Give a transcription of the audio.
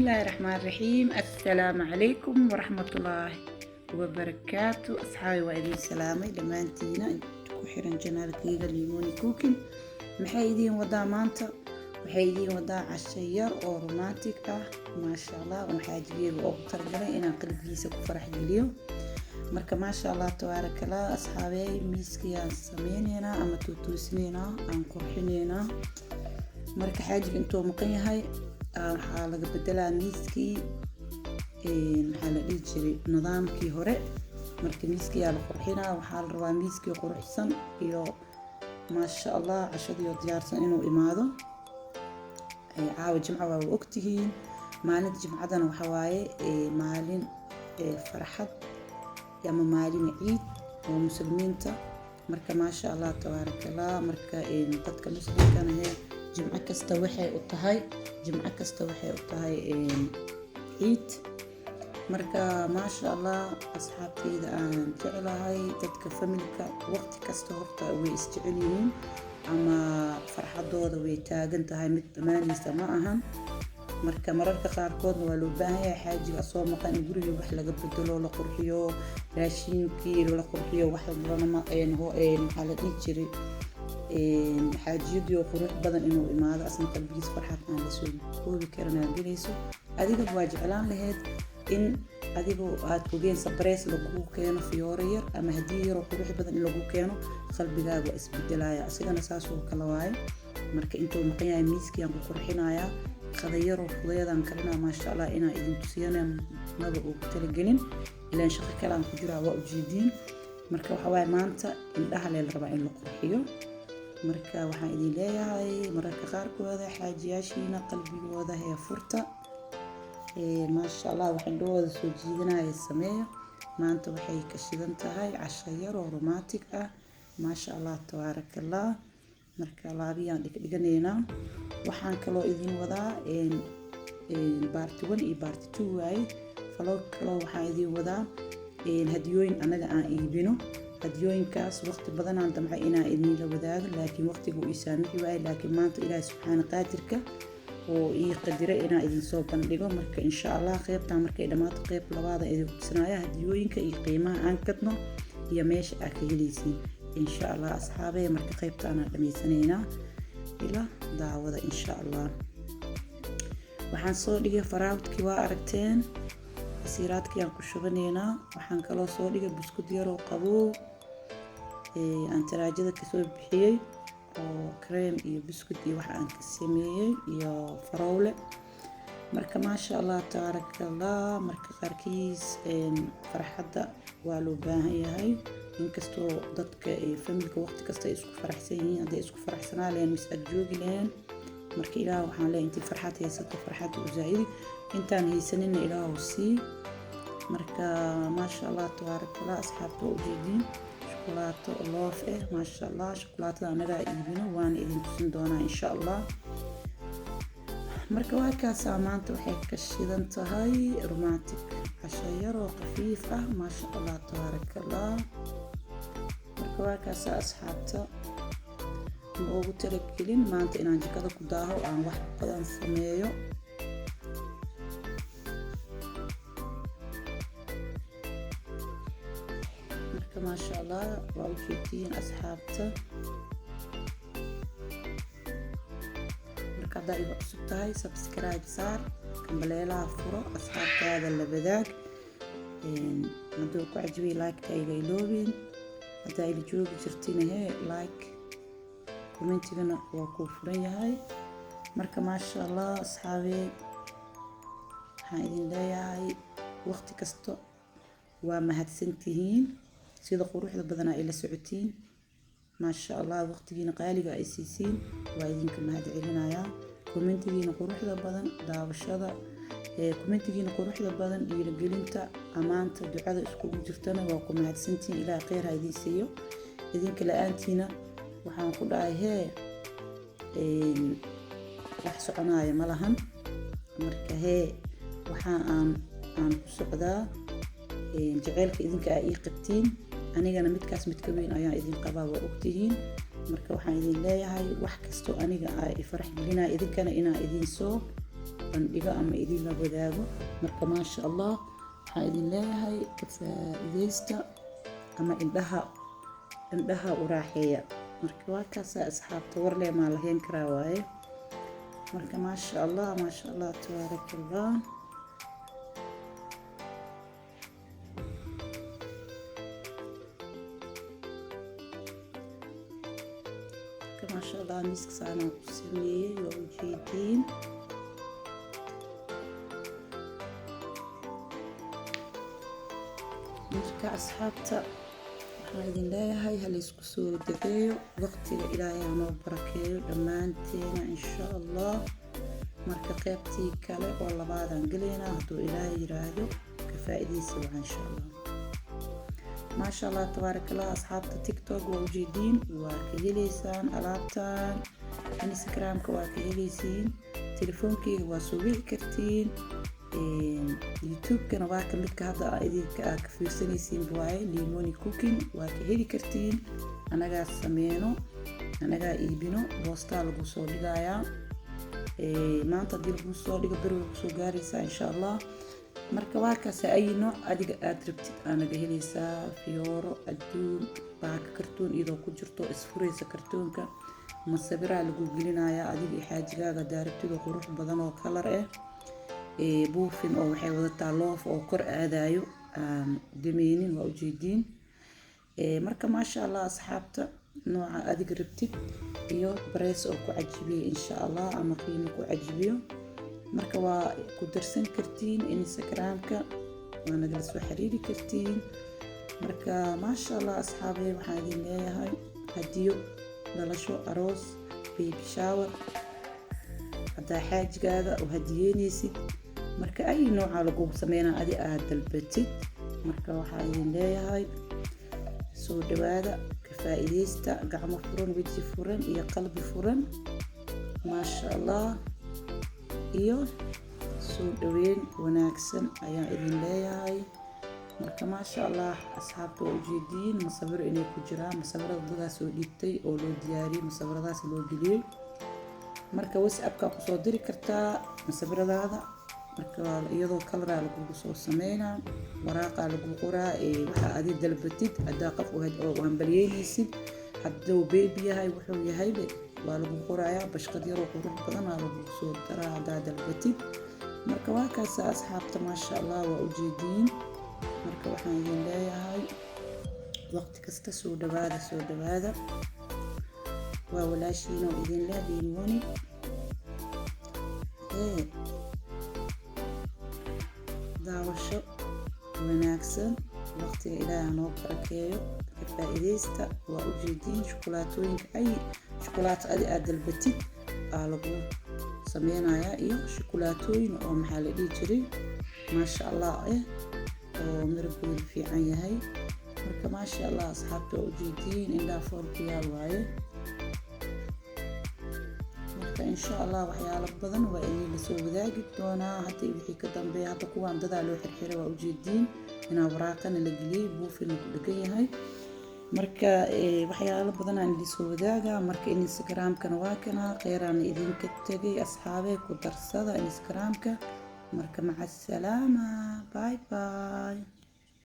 الله الرحمن الرحيم. السلام عليكم ورحمة الله وبركاته. أصحابي وإذن سلامي دمانتينا انتو حيران جنالكيغا ليموني كوكين. محايدين ودا مانتا waxay wadaa cashayer oo romantic ah maasha Allah waxaajigeeyo oo targalay inaan qalbigiisa ku farax geliyo marka maasha Allah tabarakallah asxaabay miiskiyaan sameeynayna ama tuutuusnayna aan qurxinayna marka xaajiga intuu maqan yahay waxaa laga bedelaa miiskii maxaa la dhihi jiray nidaamkii hore marka miiskiyaa la qurxinaa waxaa la rabaa miiskii quruxsan iyo maasha Allah cashadii diyaarsan inuu imaado caawa jimca waa ogtihiin maalinta jimcadana waxa waaye maalin farxad ama maalin ciid oo muslimiinta marka maasha Allah tabarakallah marka dadka muslimkana jimca kasta waxay u tahay ciid marka maasha Allah asxaabteyda aan jecelahay dadka familka waqti kasta horta way isjecel yihiin ama farxadooda way taagan tahay mid dhamaanaysa ma ahan marka mararka qaarkood waa loo baahan yahay xaajiga soo maqan in guriga wax laga bedelo la qurxiyo raashinkii la qurxiyo wax badan ma waxa la dhihi jiray xaajiyadu qurux badan inuu imaado asna qalbigiisa farxad aan la soo koobi karin aan gelayso adiga waa jeclaan lahayd in adigoo aad ogeen surprise lagu keeno fiyoore yar ama hadii yar oo qurux badan in lagu keeno qalbigaaga isbedelaya asigana saas oo kala waaye marka intuu maqan yahay miiskii aan ku qurxinayaa qadayar oo fudeedan karina maasha Allah inaa idin tusiyana maba uu tala gelin ilaa shaqo kale aan ku jiraa waa ujeedin marka waxa waaye maanta indhaha la rabaa in la qurxiyo marka waxaan idin leeyahay mararka qaarkood xaajiyaashiina qalbigooda hee furta maasha Allah waxaan dhawada soo jiidanaya sameeyo maanta waxay ka shidan tahay cashayer oo romantic ah maasha Allah tabarakallah marka laabiyaan dhiganayna waxaan kaloo idin wadaa part 1 iyo part 2 waaye faloo kaloo waxaan idin wadaa hadiyooyin anaga aan iibino hadiyooyinkaas waqti badan aan damcay inaan idin la wadaago laakiin waqtigu ii saamixi waayay laakiin maanta Ilaahay subxaanahu qaadirka oo ii qadiray inaan idin soo bandhigo marka insha Allah qaybtaan markay dhamaato qayb labaad ee idin tusinaaya hadiyooyinka iyo qiimaha aan kadno iyo meesha aad ka helaysiin insha Allah asxaabay marka qaybtaan aan dhameysanaynaa ila daawada insha Allah waxaan soo dhigay faraawdkii waa aragteen siiraadkii aan ku shubanaynaa waxaan kaloo soo dhigay buskud yar oo qabow aan taraajada ka soo bixiyay oo cream iyo biscuit iyo waxa aan ka sameeyay iyo farowle marka maasha Allah tabarakallah marka qarkiis farxadda waa loo baahan yahay inkastoo dadka familka waqti kasta isku faraxsan yihiin haday isku faraxsanaaleen mis ag joogi lahayn marka Ilaahay waxaan leeyahay intii farxad haysato farxad u zaa'id intaan haysanina Ilaahay sii marka maasha Allah tabarakallah asxaabta u jeedin شوكولاتة لوف ما شاء الله شوكولاتة أنا لا إيبينه وأنا إذن تسند دونا إن شاء الله مركوا كاسة مانتو هيك كشيدن تهاي رومانتيك عشاير وخفيفة ما شاء الله تبارك الله مركوا كاسة أصحابته موجود تركيلين ما أنت إن عندك هذا كداه وعن واحد قدام سميو ما شاء الله وأوجدين أصحابته مركا دائما أصبتهاي سبسكرايب صار كمبليلها فرو أصحابته هذا اللي بداك مدوكو عجبي لايك تايلي لوبين هذا اللي جوب جرتين هاي لايك كومنتي لنا وكوفرين هاي مركا ما شاء الله أصحابي هايدين لاي وقت كستو ومهدسنتهين sida quruxda badan ay la socotiin ma sha Allah waqtigiina qaaliga ay siisiin waa idinka mahad celinaya commentigiina quruxda badan daawashada commentigiina quruxda badan dhiirigelinta amaanta ducada isku jirtana waa ku mahadsantiin Ilaahay khayr ha idin siiyo idinka la'aantiina waxaan ku dhahay wax soconaya ma lahan marka waxaan aan ku socdaa jaceelka idinka ay qabtiin anigana midkaas mid ka weyn ayaan idin qabaa waa ogtihiin marka waxaan idin leeyahay wax kasto aniga ay farax gelinaa idinkana inaa idin soo bandhigo ama idinla wadaago. Marka maasha allah waxaan idin leeyahay ka faa'iidaysta ama indhaha u raaxeeya. marka waa kaasa asxaabta warle maa lahayn karaa waaye. marka maasha allah tabaarakallah. ما شاء الله مسك سانا وسمية وجيدين. مركا أصحابتا waxaan leeyahay hal isku soo dabeeyo waqtiga ilaahay aan barakeeyo dhammaanteena insha allah. marka qaybtii kale oo labaadan galeena hadduu ilaahay yiraahdo ka faa'iidaysi waa insha allah. ما شاء الله تبارك الله أصحابتا تيك توك وجدين وكهليسان ألابتان انستغرام كواكهليسين تليفونكي واسوبي كرتين يوتيوب كان واك مدك هذا إذا كفيرسنيسين بواي ليموني كوكين واكهلي كرتين أنا قاعد سمينو أنا قاعد إيبينو بوستا لقصو لقايا ما أنت دي لقصو لقبرو لقصو قاريسا إن شاء الله. marka waa kaas ay nooc adiga aad rabtid anaga helaysaa fiyooro adduun baaka kartoon iyadoo ku jirto isfuraysa kartoonka masawira lagu gelinayaa adiga xaajigaaga daarabtid oo qurux badan oo kalar buufin oo waxay wadataa loof oo kor aadayo dameenin waa ujeediin. marka maasha allah asxaabta nooca adiga rabtid iyo bareys oo ku cajibiyo insha allah ama qiimo ku cajibiyo. marka waa ku darsan kartiin instagramka waana nagala soo xiriiri kartiin. marka maasha allah asxaabay waxaan idin leeyahay hadiyo dhalasho aroos baby shower hadaa xaajigaaga oo hadiyeynaysid marka ay nooca lagu sameynaa adi aad dalbatid. marka waxaan idin leeyahay soo dhawaada ka faa'iidaysta gacmo furan weji furan iyo qalbi furan maasha allah iyo soo dhaweyn wanaagsan ayaan idin leeyahay. marka maasha allah asxaabta oo ujeediin masawir inay ku jiraan masawirada dadaas oo dhigtay oo loo diyaariyay masawiradaas loo geliyay. marka whatsapp-ka ku soo diri kartaa masawiradaada marka iyadoo kalara lagu soo sameynaa waraaqa lagu qoraa waxa aad dalbatid hadaa qof oo hambalyeynaysid hadduu baby yahay wuxuu yahay waa lagu qorayaa bashqad yar oo qurux badan lagu soo daraa hadaa dalbatid. marka waa kaas asxaabta maasha allah waa ujeediin. marka waxaan idin leeyahay waqti kasta soo dhawaada waa walaashiina oo idin leeyahay wani daawasho wanaagsan waqtiga ilaahay noo barakeeyo ka faa'iidaysta waa ujeediin shukulaatooyinka ay shukulaato aad dalbatid lagu sameynayaa iyo shukulaatooyin oo maxaa la dhihi jiray maasha allah oo miraboodu fiican yahay. marka maasha allah asxaabta oo ujeediin indhaha foolku yaal waaye. marka insha allah waxyaalo badan waa idin la soo wadaagi doonaa hadda wixii ka dambeeya. hadda kuwaan dadaa loo xirxiray waa ujeediin inaa waraaqana la geliyay buufin lagu dhagan yahay. marka waxyaalo badan aan idin soo wadaaga. marka instagramkana waa kana kheyran idinka tagay asxaabe ku darsada instagramka. marka maca salaama bye bye.